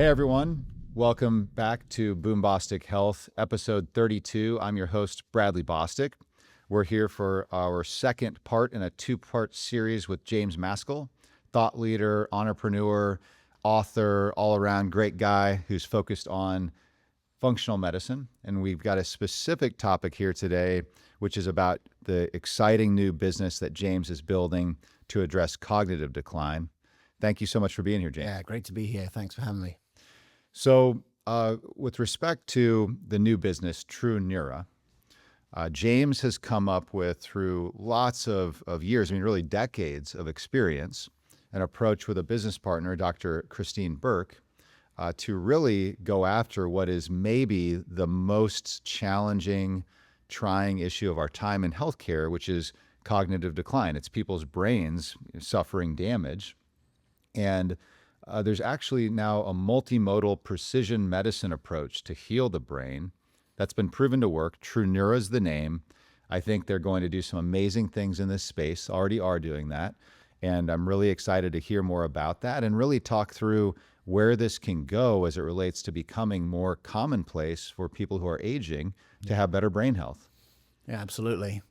Hey everyone, welcome back to Boom Bostic Health, episode 32. I'm your host, Bradley Bostic. We're here for our second part in a two-part series with James Maskell, thought leader, entrepreneur, author, all-around great guy who's focused on functional medicine. And we've got a specific topic here today, which is about the exciting new business that James is building to address cognitive decline. Thank you so much for being here, James. Yeah, great to be here. Thanks for having me. So with respect to the new business, TruNeura, James has come up with, through lots of years, really decades of experience, an approach with a business partner, Dr. Christine Burke, to really go after what is maybe the most challenging, trying issue of our time in healthcare, which is cognitive decline. It's people's brains suffering damage. And there's actually now a multimodal precision medicine approach to heal the brain that's been proven to work. TruNeura is the name. I think they're going to do some amazing things in this space, already are doing that. And I'm really excited to hear more about that and really talk through where this can go as it relates to becoming more commonplace for people who are aging to have better brain health. Yeah, absolutely.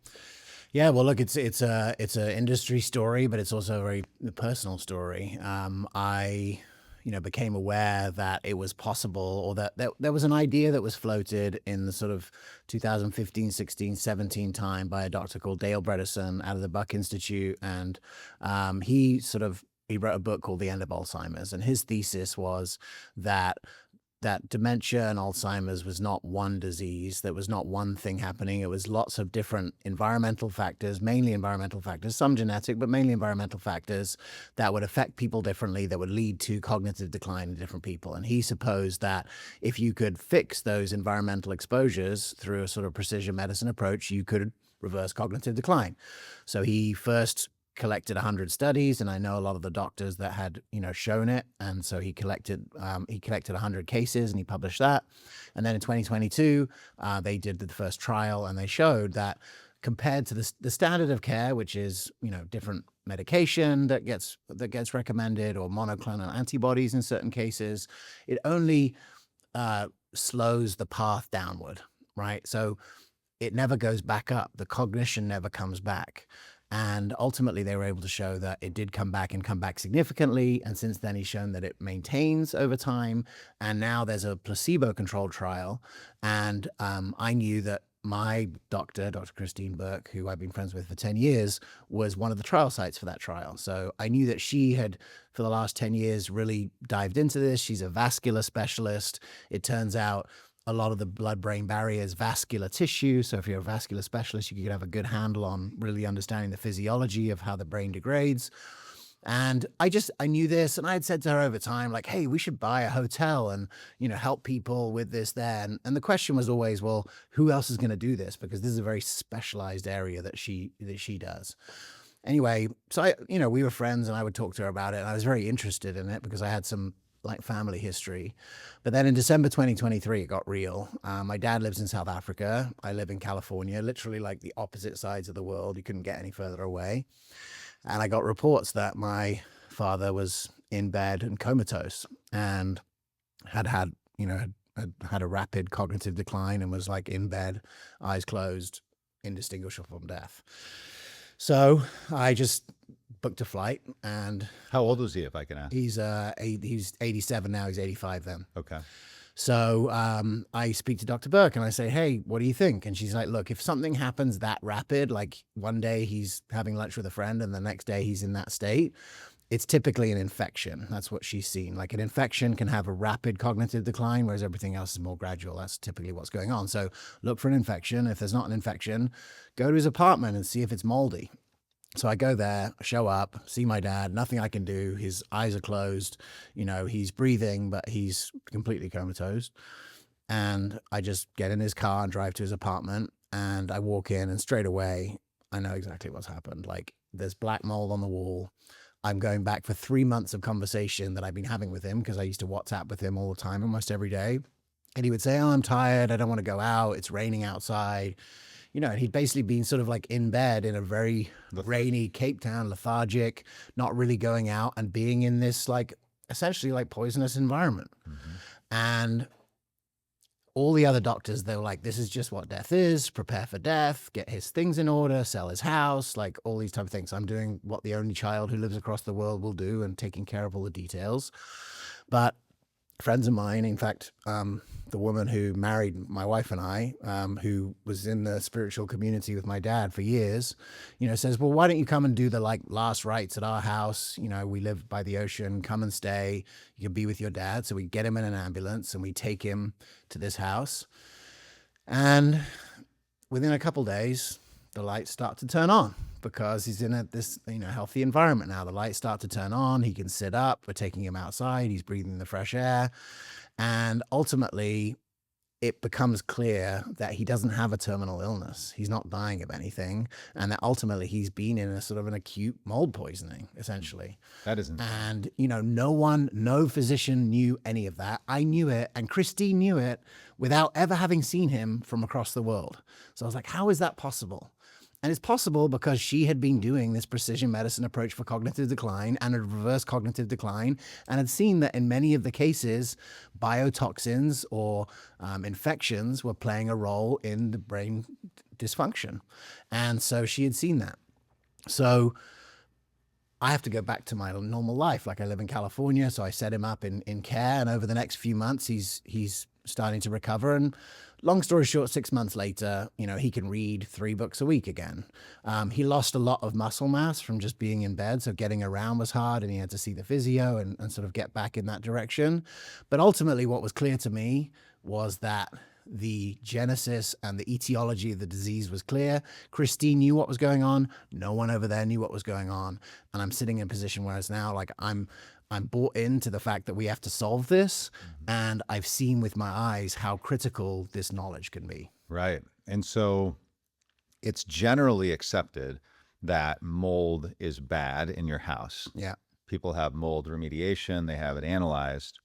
Yeah, well, look, it's a industry story, but it's also a very personal story. I became aware that it was possible, or that there was an idea that was floated in the sort of 2015, 16, 17 time by a doctor called Dale Bredesen out of the Buck Institute, and he wrote a book called The End of Alzheimer's, and his thesis was that dementia and Alzheimer's was not one disease. There was not one thing happening. It was lots of different environmental factors, mainly environmental factors, some genetic, but mainly environmental factors that would affect people differently, that would lead to cognitive decline in different people. And he supposed that if you could fix those environmental exposures through a sort of precision medicine approach, you could reverse cognitive decline. So he first collected 100 studies, and I know a lot of the doctors that had shown it, and so he collected 100 cases and he published that. And then in 2022 they did the first trial, and they showed that compared to the standard of care, which is different medication that gets recommended, or monoclonal antibodies in certain cases, it only slows the path downward, right? So it never goes back up. The cognition never comes back. And ultimately, they were able to show that it did come back, and come back significantly. And since then, he's shown that it maintains over time. And now there's a placebo-controlled trial. And I knew that my doctor, Dr. Christine Burke, who I've been friends with for 10 years, was one of the trial sites for that trial. So I knew that she had, for the last 10 years, really dived into this. She's a vascular specialist. It turns out a lot of the blood-brain barrier is vascular tissue. So if you're a vascular specialist, you could have a good handle on really understanding the physiology of how the brain degrades. And I knew this, and I had said to her over time, like, hey, we should buy a hotel and, help people with this there. And the question was always, well, who else is going to do this? Because this is a very specialized area that she does. Anyway, so we were friends, and I would talk to her about it, and I was very interested in it because I had some family history. But then in December 2023, it got real. My dad lives in South Africa. I live in California, literally like the opposite sides of the world. You couldn't get any further away. And I got reports that my father was in bed and comatose, and had a rapid cognitive decline, and was like in bed, eyes closed, indistinguishable from death. So I just booked a flight. And how old was he, if I can ask? He's 87 now. He's 85 then. Okay. So I speak to Dr. Burke, and I say, hey, what do you think? And she's like, look, if something happens that rapid, like one day he's having lunch with a friend and the next day he's in that state, it's typically an infection. That's what she's seen. Like, an infection can have a rapid cognitive decline, whereas everything else is more gradual. That's typically what's going on. So look for an infection. If there's not an infection, go to his apartment and see if it's moldy. So I go there, show up, see my dad, nothing I can do. His eyes are closed. He's breathing, but he's completely comatose. And I just get in his car and drive to his apartment, and I walk in, and straight away, I know exactly what's happened. Like, there's black mold on the wall. I'm going back for 3 months of conversation that I've been having with him, because I used to WhatsApp with him all the time, almost every day. And he would say, oh, I'm tired. I don't want to go out. It's raining outside. And he'd basically been sort of like in bed in a very rainy Cape Town, lethargic, not really going out, and being in this like essentially like poisonous environment. Hmm. And all the other doctors, they were like, this is just what death is, prepare for death, get his things in order, sell his house, like all these type of things. I'm doing what the only child who lives across the world will do and taking care of all the details. But friends of mine, in fact, the woman who married my wife and I, who was in the spiritual community with my dad for years, says, well, why don't you come and do the like last rites at our house? We live by the ocean, come and stay. You can be with your dad. So we get him in an ambulance and we take him to this house. And within a couple days, the lights start to turn on because he's in this healthy environment now. The lights start to turn on. He can sit up. We're taking him outside. He's breathing the fresh air. And ultimately, it becomes clear that he doesn't have a terminal illness. He's not dying of anything. And that ultimately he's been in a sort of an acute mold poisoning, essentially. That isn't. And, no physician knew any of that. I knew it. And Christine knew it without ever having seen him from across the world. So I was like, how is that possible? And it's possible because she had been doing this precision medicine approach for cognitive decline and a reverse cognitive decline, and had seen that in many of the cases, biotoxins or infections were playing a role in the brain dysfunction. And so she had seen that. So I have to go back to my normal life. Like I live in California, so I set him up in care, and over the next few months, he's starting to recover. And long story short, 6 months later, he can read 3 books a week again. He lost a lot of muscle mass from just being in bed, so getting around was hard, and he had to see the physio and sort of get back in that direction. But ultimately, what was clear to me was that the genesis and the etiology of the disease was clear. Christine knew what was going on. No one over there knew what was going on. And I'm sitting in a position where it's now like I'm bought into the fact that we have to solve this. And I've seen with my eyes how critical this knowledge can be. Right. And so it's generally accepted that mold is bad in your house. Yeah. People have mold remediation, they have it analyzed.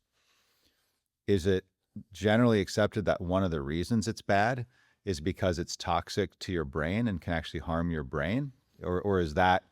Is it generally accepted that one of the reasons it's bad is because it's toxic to your brain and can actually harm your brain? Or is that,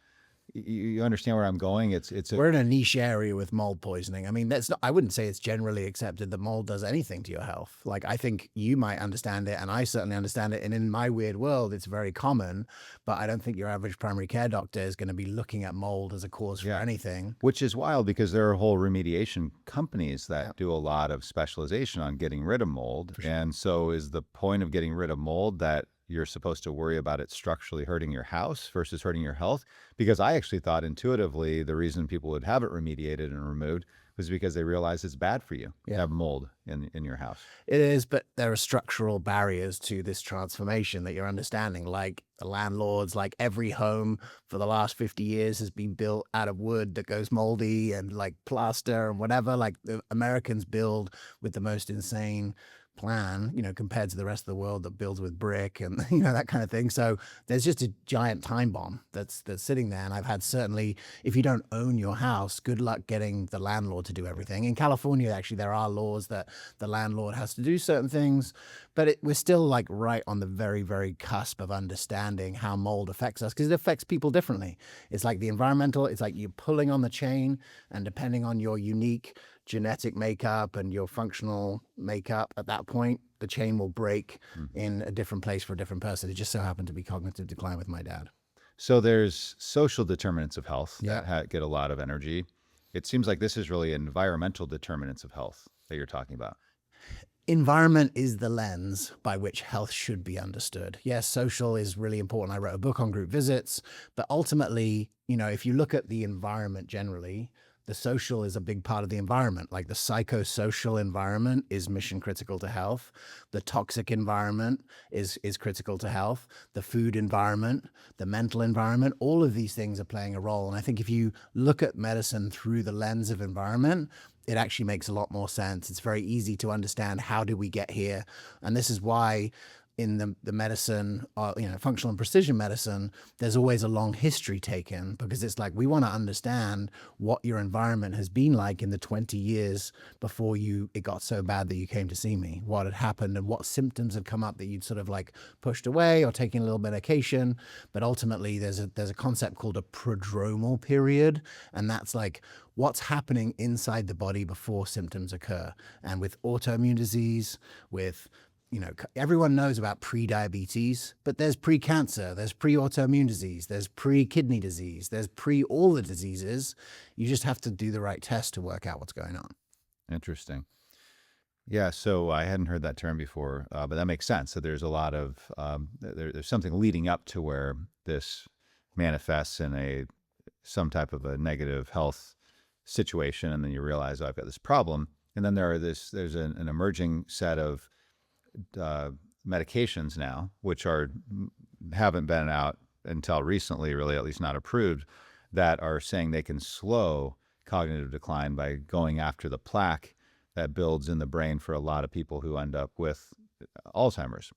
you understand where I'm going? We're in a niche area with mold poisoning. I mean, I wouldn't say it's generally accepted that mold does anything to your health. Like, I think you might understand it, and I certainly understand it. And in my weird world, it's very common, but I don't think your average primary care doctor is going to be looking at mold as a cause for anything. Which is wild because there are whole remediation companies that do a lot of specialization on getting rid of mold. Sure. And so is the point of getting rid of mold that you're supposed to worry about it structurally hurting your house versus hurting your health? Because I actually thought intuitively the reason people would have it remediated and removed was because they realize it's bad for you to have mold in your house. It is, but there are structural barriers to this transformation that you're understanding. Like the landlords, like every home for the last 50 years has been built out of wood that goes moldy and like plaster and whatever. Like the Americans build with the most insane plan, compared to the rest of the world that builds with brick and, that kind of thing. So there's just a giant time bomb that's sitting there. And I've had, certainly, if you don't own your house, good luck getting the landlord to do everything. In California, actually, there are laws that the landlord has to do certain things, but we're still like right on the very, very cusp of understanding how mold affects us, because it affects people differently. It's like the environmental, it's like you're pulling on the chain, and depending on your unique genetic makeup and your functional makeup, at that point, the chain will break in a different place for a different person. It just so happened to be cognitive decline with my dad. So there's social determinants of health that get a lot of energy. It seems like this is really environmental determinants of health that you're talking about. Environment is the lens by which health should be understood. Yes, social is really important. I wrote a book on group visits, but ultimately, if you look at the environment generally, the social is a big part of the environment. Like the psychosocial environment is mission critical to health. The toxic environment is critical to health. The food environment, the mental environment, all of these things are playing a role. And I think if you look at medicine through the lens of environment, it actually makes a lot more sense. It's very easy to understand, how did we get here? And this is why in the medicine, functional and precision medicine, there's always a long history taken, because it's like, we want to understand what your environment has been like in the 20 years before it got so bad that you came to see me, what had happened and what symptoms had come up that you'd sort of like pushed away or taking a little medication. But ultimately there's a concept called a prodromal period. And that's like what's happening inside the body before symptoms occur. And with autoimmune disease, with everyone knows about pre-diabetes, but there's pre-cancer, there's pre-autoimmune disease, there's pre-kidney disease, there's pre-all the diseases. You just have to do the right test to work out what's going on. Interesting. Yeah, so I hadn't heard that term before, but that makes sense. So there's a lot of, there's something leading up to where this manifests in some type of a negative health situation, and then you realize, oh, I've got this problem. And then there's an emerging set of medications now, which haven't been out until recently, really, at least not approved, that are saying they can slow cognitive decline by going after the plaque that builds in the brain for a lot of people who end up with Alzheimer's.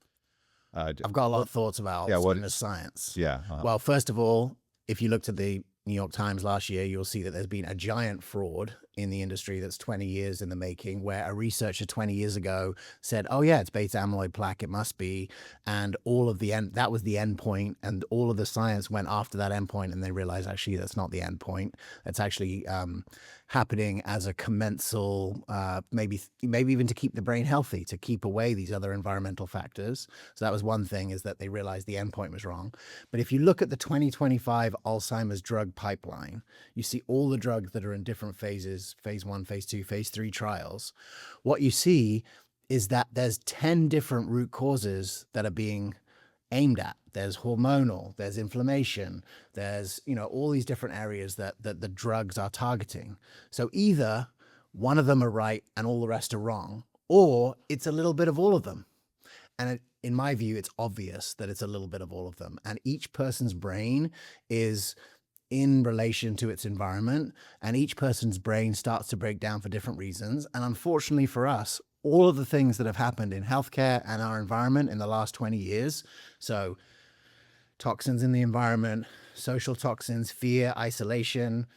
I've got a lot of thoughts about Alzheimer's science. Yeah. Well, first of all, if you looked at the New York Times last year, you'll see that there's been a giant fraud in the industry that's 20 years in the making, where a researcher 20 years ago said, oh yeah, it's beta amyloid plaque, it must be. And that was the end point, and all of the science went after that end point, and they realized actually that's not the end point. It's actually happening as a commensal, maybe even to keep the brain healthy, to keep away these other environmental factors. So that was one thing, is that they realized the end point was wrong. But if you look at the 2025 Alzheimer's drug pipeline, you see all the drugs that are in different phases, phase 1, phase 2, phase 3 trials. What you see is that there's 10 different root causes that are being aimed at. There's hormonal, there's inflammation, there's, all these different areas that the drugs are targeting. So either one of them are right and all the rest are wrong, or it's a little bit of all of them. And in my view, it's obvious that it's a little bit of all of them. And each person's brain is in relation to its environment, and each person's brain starts to break down for different reasons. And unfortunately for us, all of the things that have happened in healthcare and our environment in the last 20 years, so toxins in the environment, social toxins, fear, isolation,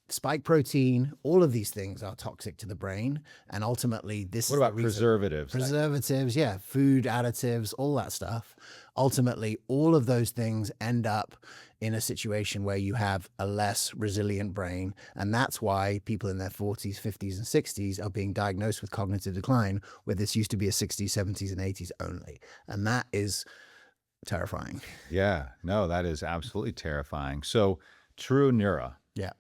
spike protein, all of these things are toxic to the brain. And ultimately, what about preservatives? Preservatives, yeah, food additives, all that stuff. Ultimately, all of those things end up in a situation where you have a less resilient brain. And that's why people in their 40s, 50s, and 60s are being diagnosed with cognitive decline, where this used to be a 60s, 70s, and 80s only. And that is terrifying. Yeah, no, that is absolutely terrifying. So TruNeura. Yeah.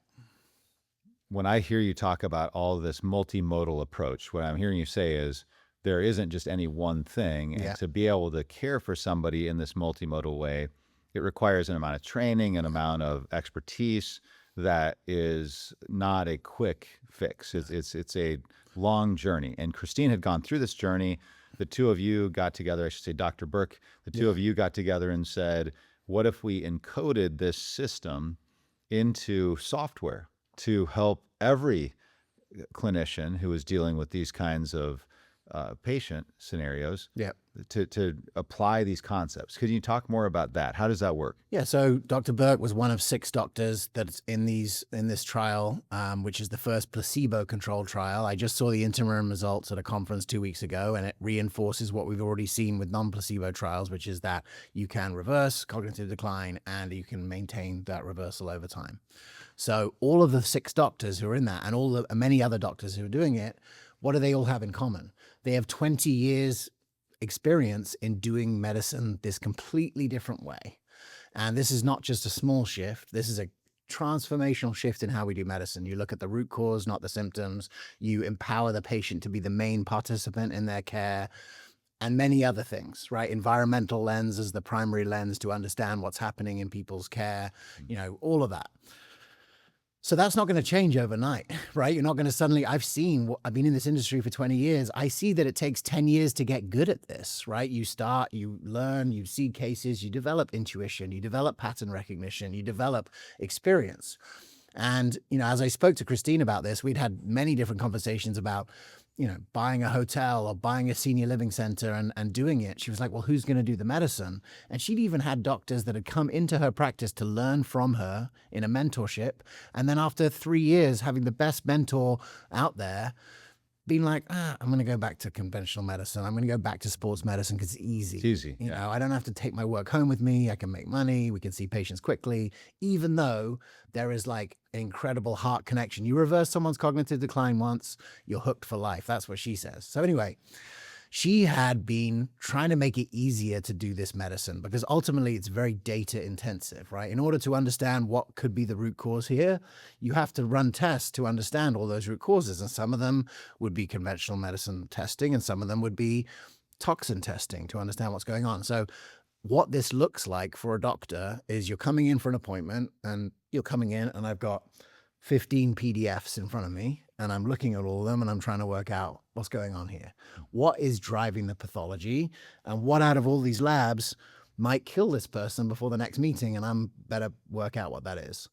When I hear you talk about all of this multimodal approach, what I'm hearing you say is there isn't just any one thing. And to be able to care for somebody in this multimodal way, it requires an amount of training, an amount of expertise that is not a quick fix. It's a long journey. And Christine had gone through this journey. The two of you got together, I should say Dr. Burke, the two of you got together and said, what if we encoded this system into software to help every clinician who is dealing with these kinds of patient scenarios to apply these concepts? Could you talk more about that? How does that work? Yeah, so Dr. Burke was one of 6 doctors that's in this trial, which is the first placebo-controlled trial. I just saw the interim results at a conference 2 weeks ago, and it reinforces what we've already seen with non-placebo trials, which is that you can reverse cognitive decline and you can maintain that reversal over time. So all of the 6 doctors who are in that, and many other doctors who are doing it, what do they all have in common? They have 20 years experience in doing medicine this completely different way. And this is not just a small shift. This is a transformational shift in how we do medicine. You look at the root cause, not the symptoms. You empower the patient to be the main participant in their care, and many other things, right? Environmental lens as the primary lens to understand what's happening in people's care, all of that. So that's not going to change overnight, right? You're not going to suddenly, I've been in this industry for 20 years. I see that it takes 10 years to get good at this, right? You start, you learn, you see cases, you develop intuition, you develop pattern recognition, you develop experience. And, as I spoke to Christine about this, we'd had many different conversations about, buying a hotel or buying a senior living center and doing it. She was like, well, who's going to do the medicine? And she'd even had doctors that had come into her practice to learn from her in a mentorship. And then after 3 years, having the best mentor out there, being like, I'm going to go back to conventional medicine. I'm going to go back to sports medicine because it's easy. It's easy. I don't have to take my work home with me. I can make money. We can see patients quickly, even though there is like an incredible heart connection. You reverse someone's cognitive decline once, you're hooked for life. That's what she says. So anyway, she had been trying to make it easier to do this medicine because ultimately it's very data intensive, right? In order to understand what could be the root cause here, you have to run tests to understand all those root causes. And some of them would be conventional medicine testing, and some of them would be toxin testing to understand what's going on. So what this looks like for a doctor is you're coming in for an appointment and you're coming in and I've got 15 PDFs in front of me and I'm looking at all of them and I'm trying to work out what's going on here. What is driving the pathology and what out of all these labs might kill this person before the next meeting, and I'm better work out what that is.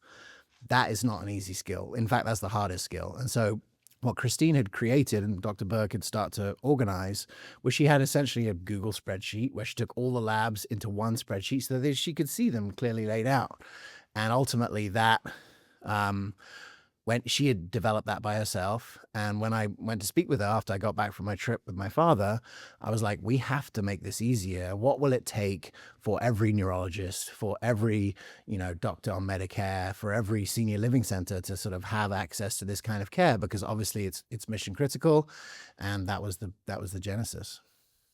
That is not an easy skill. In fact, that's the hardest skill. And so what Christine had created and Dr. Burke had started to organize was she had essentially a Google spreadsheet where she took all the labs into one spreadsheet so that she could see them clearly laid out. And ultimately that when she had developed that by herself. And when I went to speak with her after I got back from my trip with my father, I was like, we have to make this easier. What will it take for every neurologist, for every, doctor on Medicare, for every senior living center to sort of have access to this kind of care? Because obviously it's mission critical. And that was the genesis.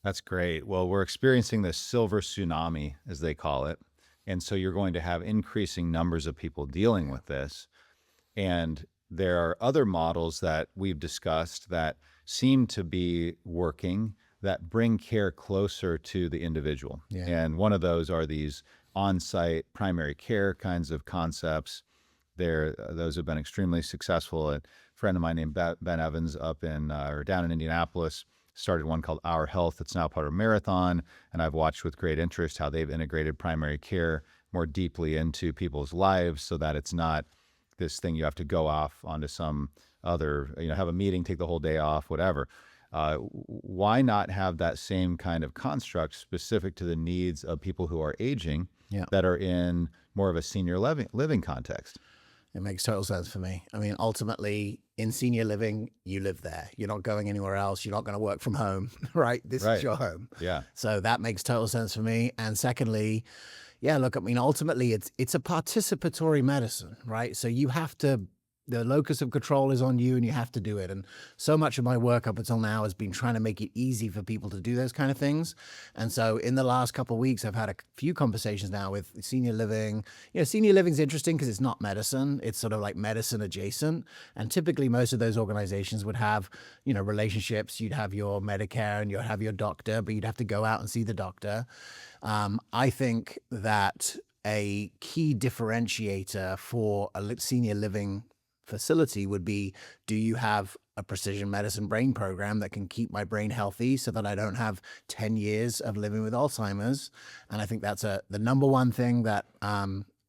That's great. Well, we're experiencing this silver tsunami, as they call it. And so you're going to have increasing numbers of people dealing with this. And there are other models that we've discussed that seem to be working that bring care closer to the individual. Yeah. And one of those are these on-site primary care kinds of concepts. Those have been extremely successful. A friend of mine named Ben Evans up down in Indianapolis started one called Our Health. It's now part of Marathon. And I've watched with great interest how they've integrated primary care more deeply into people's lives so that it's not this thing you have to go off onto some other, have a meeting, take the whole day off, whatever. Why not have that same kind of construct specific to the needs of people who are aging that are in more of a senior living context? It makes total sense for me. I mean, ultimately, in senior living, you live there. You're not going anywhere else. You're not going to work from home, right? This is your home. Yeah. So that makes total sense for me. And secondly, look, I mean, ultimately, it's a participatory medicine, right? So you have to, the locus of control is on you and you have to do it. And so much of my work up until now has been trying to make it easy for people to do those kind of things. And so in the last couple of weeks, I've had a few conversations now with senior living. Senior living is interesting because it's not medicine. It's sort of like medicine adjacent. And typically most of those organizations would have, relationships. You'd have your Medicare and you'd have your doctor, but you'd have to go out and see the doctor. I think that a key differentiator for a senior living facility would be, do you have a precision medicine brain program that can keep my brain healthy so that I don't have 10 years of living with Alzheimer's? And I think that's the number one thing that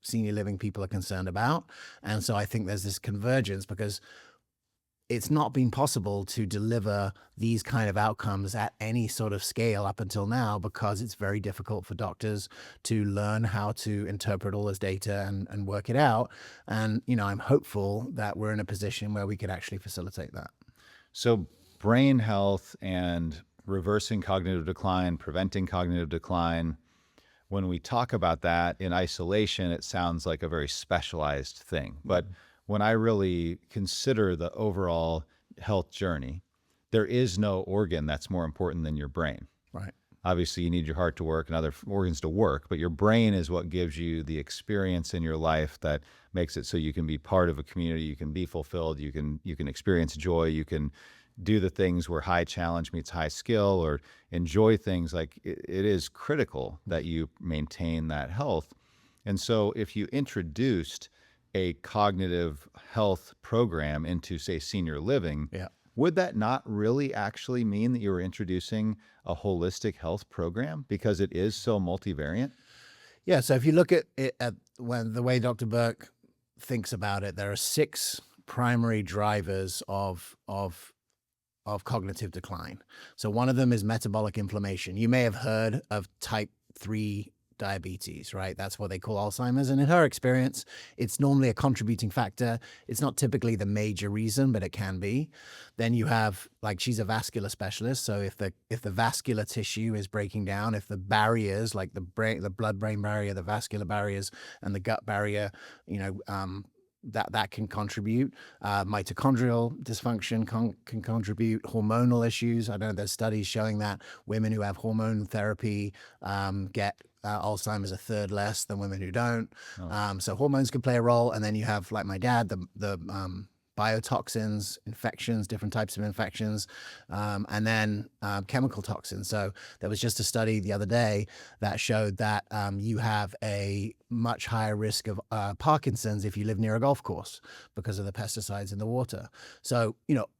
senior living people are concerned about. And so I think there's this convergence because it's not been possible to deliver these kind of outcomes at any sort of scale up until now because it's very difficult for doctors to learn how to interpret all this data and work it out. And, I'm hopeful that we're in a position where we could actually facilitate that. So brain health and reversing cognitive decline, preventing cognitive decline, when we talk about that in isolation, it sounds like a very specialized thing. But when I really consider the overall health journey, there is no organ that's more important than your brain. Right. Obviously, you need your heart to work and other organs to work, but your brain is what gives you the experience in your life that makes it so you can be part of a community, you can be fulfilled, you can experience joy, you can do the things where high challenge meets high skill or enjoy things. Like it is critical that you maintain that health. And so if you introduced a cognitive health program into, say, senior living, would that not really actually mean that you were introducing a holistic health program because it is so multivariant? Yeah. So if you look at it when the way Dr. Burke thinks about it, there are 6 primary drivers of of cognitive decline. So one of them is metabolic inflammation. You may have heard of type 3 diabetes, right? That's what they call Alzheimer's. And in her experience, it's normally a contributing factor. It's not typically the major reason, but it can be. Then you have, like, she's a vascular specialist. So if the vascular tissue is breaking down, if the barriers, like the blood-brain barrier, the vascular barriers, and the gut barrier, that can contribute. Mitochondrial dysfunction can contribute. Hormonal issues. I know there's studies showing that women who have hormone therapy get Alzheimer's a third less than women who don't. So hormones can play a role. And then you have, like my dad, the biotoxins, infections, different types of infections, and then chemical toxins. So there was just a study the other day that showed that you have a much higher risk of Parkinson's if you live near a golf course because of the pesticides in the water. So,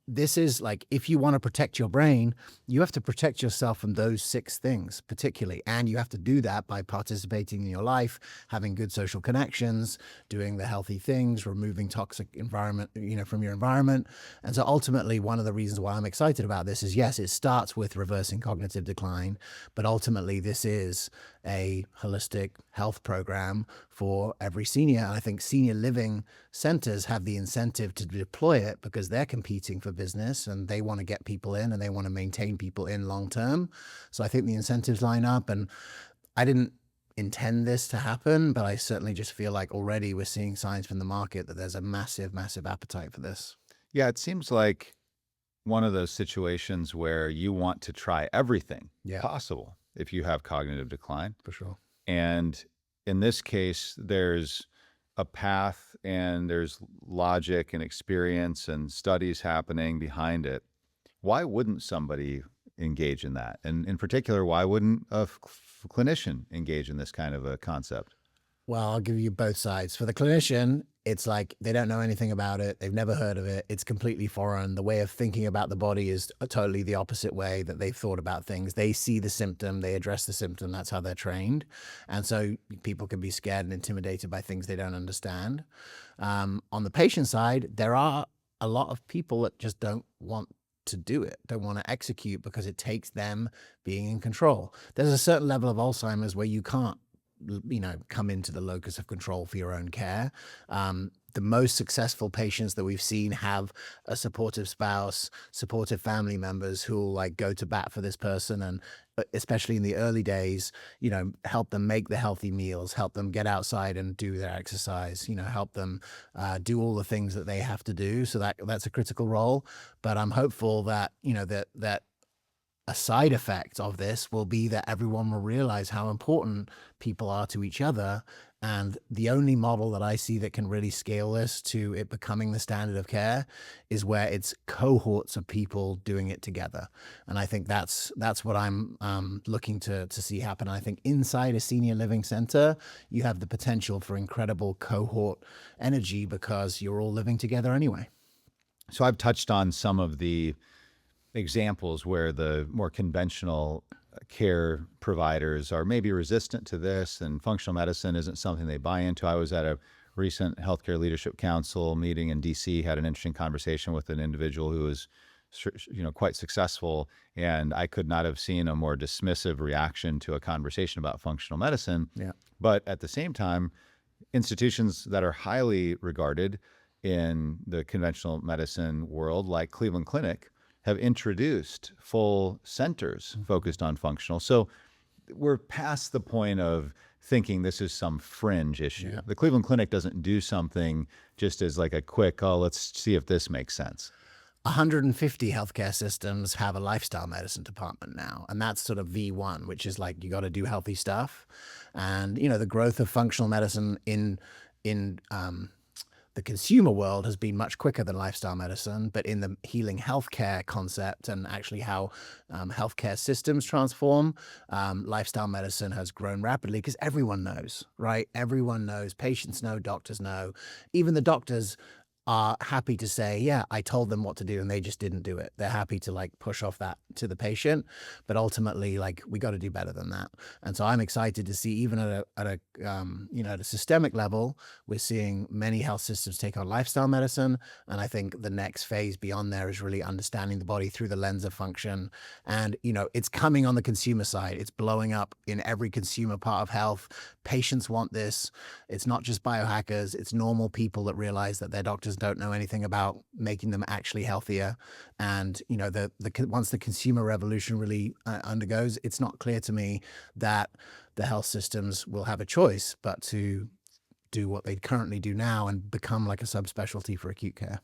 this is like, if you want to protect your brain, you have to protect yourself from those 6 things particularly. And you have to do that by participating in your life, having good social connections, doing the healthy things, removing toxic environment, from your environment. And so ultimately, one of the reasons why I'm excited about this is, yes, it starts with reversing cognitive decline, but ultimately this is a holistic health program for every senior. And I think senior living centers have the incentive to deploy it because they're competing for business and they want to get people in and they want to maintain people in long term. So I think the incentives line up, and I didn't intend this to happen, but I certainly just feel like already we're seeing signs from the market that there's a massive, massive appetite for this. Yeah, it seems like one of those situations where you want to try everything possible if you have cognitive decline. For sure. And in this case, there's a path and there's logic and experience and studies happening behind it. Why wouldn't somebody engage in that? And in particular, why wouldn't a clinician engage in this kind of a concept? Well, I'll give you both sides. For the clinician, it's like they don't know anything about it. They've never heard of it. It's completely foreign. The way of thinking about the body is totally the opposite way that they've thought about things. They see the symptom, they address the symptom. That's how they're trained. And so people can be scared and intimidated by things they don't understand. On the patient side, there are a lot of people that just don't want to do it, don't want to execute because it takes them being in control. There's a certain level of Alzheimer's where you can't come into the locus of control for your own care. The most successful patients that we've seen have a supportive spouse, supportive family members who will like go to bat for this person, and especially in the early days, help them make the healthy meals, help them get outside and do their exercise, help them do all the things that they have to do. So that's a critical role. But I'm hopeful that that a side effect of this will be that everyone will realize how important people are to each other. And the only model that I see that can really scale this to it becoming the standard of care is where it's cohorts of people doing it together. And I think that's what I'm looking to see happen. I think inside a senior living center, you have the potential for incredible cohort energy because you're all living together anyway. So I've touched on some of the examples where the more conventional care providers are maybe resistant to this and functional medicine isn't something they buy into. I was at a recent Healthcare Leadership Council meeting in DC, had an interesting conversation with an individual who was quite successful, and I could not have seen a more dismissive reaction to a conversation about functional medicine. Yeah. But at the same time, institutions that are highly regarded in the conventional medicine world, like Cleveland Clinic, have introduced full centers focused on functional. So we're past the point of thinking this is some fringe issue. Yeah. The Cleveland Clinic doesn't do something just as like a quick, let's see if this makes sense. 150 healthcare systems have a lifestyle medicine department now, and that's sort of V1, which is like you got to do healthy stuff. And the growth of functional medicine in the consumer world has been much quicker than lifestyle medicine, but in the healing healthcare concept and actually how healthcare systems transform, lifestyle medicine has grown rapidly because everyone knows, right? Everyone knows, patients know, doctors know. Even the doctors are happy to say, yeah, I told them what to do and they just didn't do it. They're happy to like push off that to the patient, but ultimately, like, we got to do better than that. And so I'm excited to see, even at a at a systemic level, we're seeing many health systems take on lifestyle medicine. And I think the next phase beyond there is really understanding the body through the lens of function. And, it's coming on the consumer side. It's blowing up in every consumer part of health. Patients want this. It's not just biohackers. It's normal people that realize that their doctors don't know anything about making them actually healthier. And, once the consumer revolution really undergoes, it's not clear to me that the health systems will have a choice but to do what they currently do now and become like a subspecialty for acute care.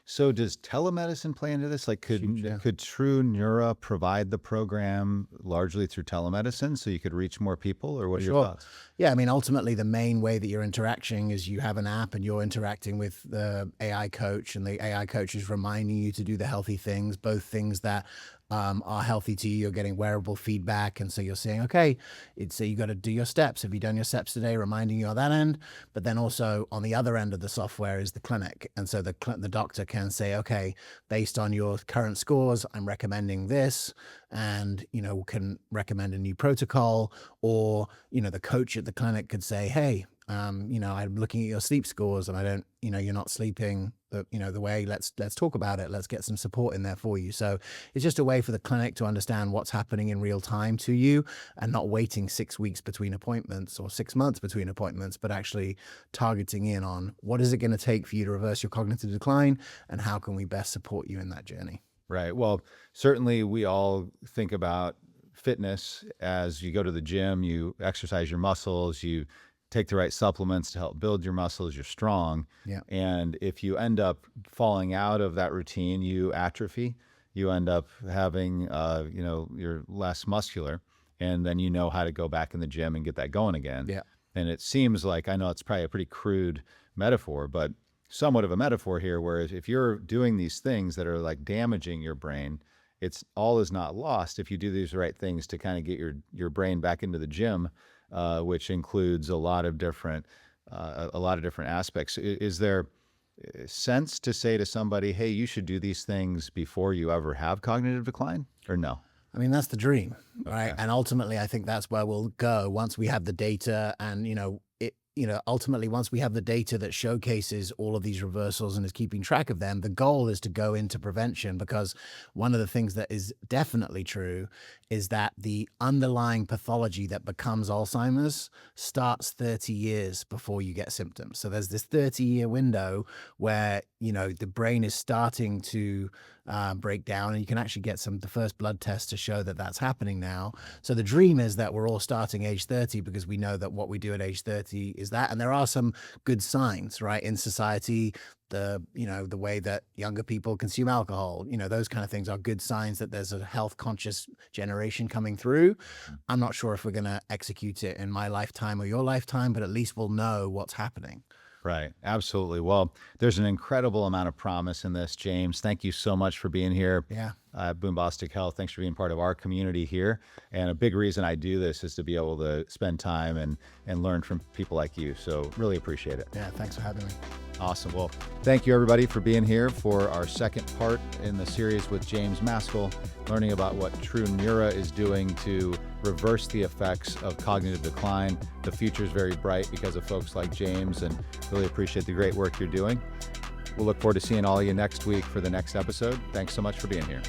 So does telemedicine play into this? Like, could TruNeura provide the program largely through telemedicine so you could reach more people, or what are your thoughts? Yeah, I mean, ultimately, the main way that you're interacting is you have an app and you're interacting with the AI coach, and the AI coach is reminding you to do the healthy things, both things that are healthy to you. You're getting wearable feedback. And so you're saying, okay, so you got to do your steps. Have you done your steps today? Reminding you on that end. But then also on the other end of the software is the clinic. And so the doctor can say, okay, based on your current scores, I'm recommending this, and, can recommend a new protocol. Or, the coach at the clinic could say, hey, I'm looking at your sleep scores and I don't, you're not sleeping the way, let's talk about it. Let's get some support in there for you. So it's just a way for the clinic to understand what's happening in real time to you, and not waiting 6 weeks between appointments or 6 months between appointments, but actually targeting in on what is it going to take for you to reverse your cognitive decline, and how can we best support you in that journey? Right. Well, certainly we all think about fitness as you go to the gym, you exercise your muscles, you take the right supplements to help build your muscles, you're strong. Yeah. And if you end up falling out of that routine, you atrophy, you end up having, you're less muscular, and then you know how to go back in the gym and get that going again. Yeah. And it seems like, I know it's probably a pretty crude metaphor, but somewhat of a metaphor here, where if you're doing these things that are like damaging your brain, it's all is not lost if you do these right things to kind of get your brain back into the gym, which includes a lot of different aspects. Is there sense to say to somebody, hey, you should do these things before you ever have cognitive decline, or no? I mean, that's the dream, right? And ultimately, I think that's where we'll go once we have the data. And, ultimately, once we have the data that showcases all of these reversals and is keeping track of them, the goal is to go into prevention, because one of the things that is definitely true is that the underlying pathology that becomes Alzheimer's starts 30 years before you get symptoms. So there's this 30-year window where, the brain is starting to break down, and you can actually get the first blood tests to show that that's happening now. So the dream is that we're all starting age 30, because we know that what we do at age 30 is that. And there are some good signs, right, in society. The way that younger people consume alcohol, those kind of things are good signs that there's a health conscious generation coming through. I'm not sure if we're going to execute it in my lifetime or your lifetime, but at least we'll know what's happening. Right. Absolutely. Well, there's an incredible amount of promise in this, James. Thank you so much for being here. Yeah. Bostic Health. Thanks for being part of our community here. And a big reason I do this is to be able to spend time and learn from people like you. So really appreciate it. Yeah. Thanks for having me. Awesome. Well, thank you everybody for being here for our second part in the series with James Maskell, learning about what TruNeura is doing to reverse the effects of cognitive decline. The future is very bright because of folks like James, and really appreciate the great work you're doing. We'll look forward to seeing all of you next week for the next episode. Thanks so much for being here.